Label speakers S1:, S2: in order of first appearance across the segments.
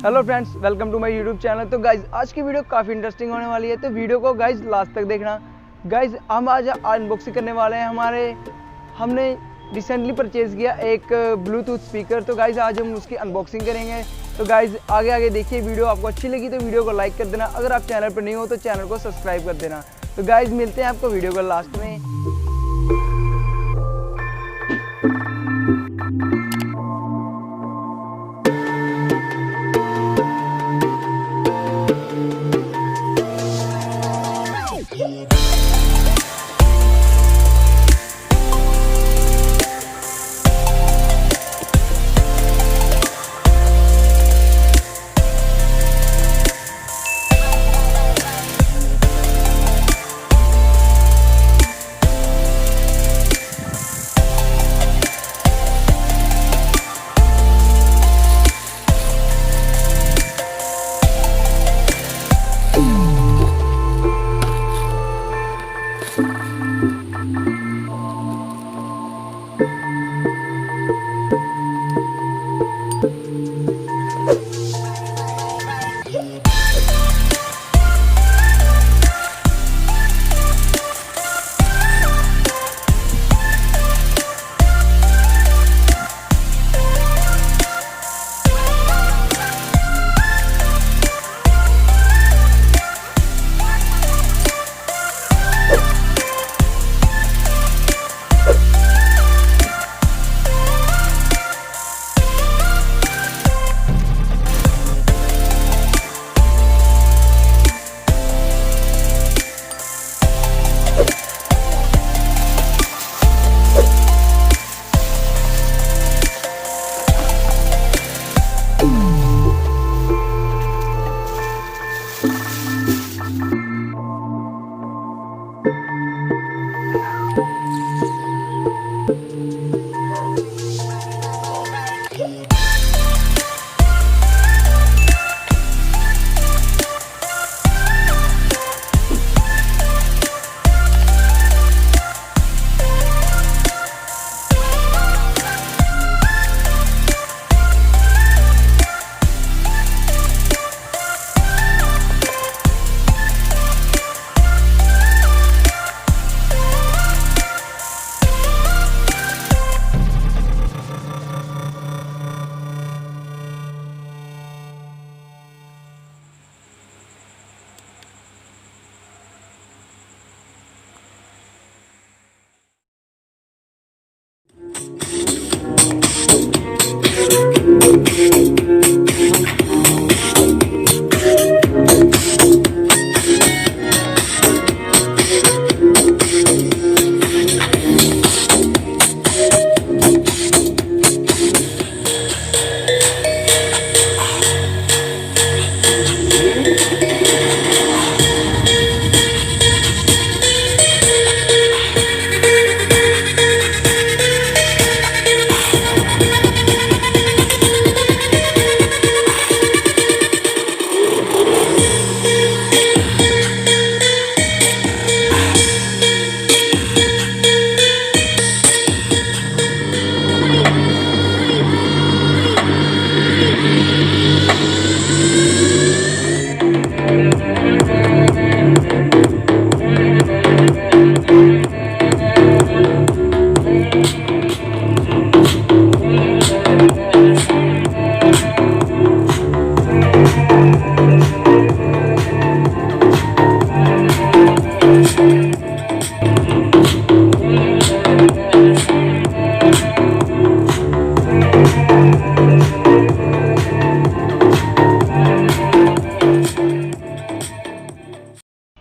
S1: Hello friends, welcome to my YouTube channel. तो guys आज की वीडियो काफ़ी इंटरेस्टिंग होने वाली है, तो वीडियो को गाइज लास्ट तक देखना। गाइज हम आज अनबॉक्सिंग करने वाले हैं हमने रिसेंटली परचेज किया एक ब्लूटूथ स्पीकर। तो गाइज आज हम उसकी अनबॉक्सिंग करेंगे। तो गाइज आगे देखिए, वीडियो आपको अच्छी लगी तो वीडियो को लाइक कर देना। अगर आप चैनल पर नहीं हो तो चैनल को सब्सक्राइब कर देना। तो गाइज मिलते हैं आपको वीडियो को लास्ट में।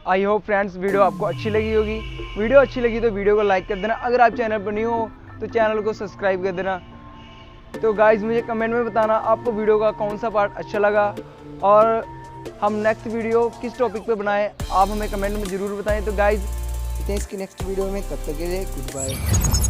S1: आई होप फ्रेंड्स वीडियो आपको अच्छी लगी होगी। वीडियो अच्छी लगी तो वीडियो को लाइक कर देना। अगर आप चैनल पर नहीं हो तो चैनल को सब्सक्राइब कर देना। तो गाइज मुझे कमेंट में बताना आपको वीडियो का कौन सा पार्ट अच्छा लगा और हम नेक्स्ट वीडियो किस टॉपिक पे बनाएं, आप हमें कमेंट में ज़रूर बताएं। तो गाइज इतने इसकी नेक्स्ट वीडियो में, तब तक के लिए गुड बाय।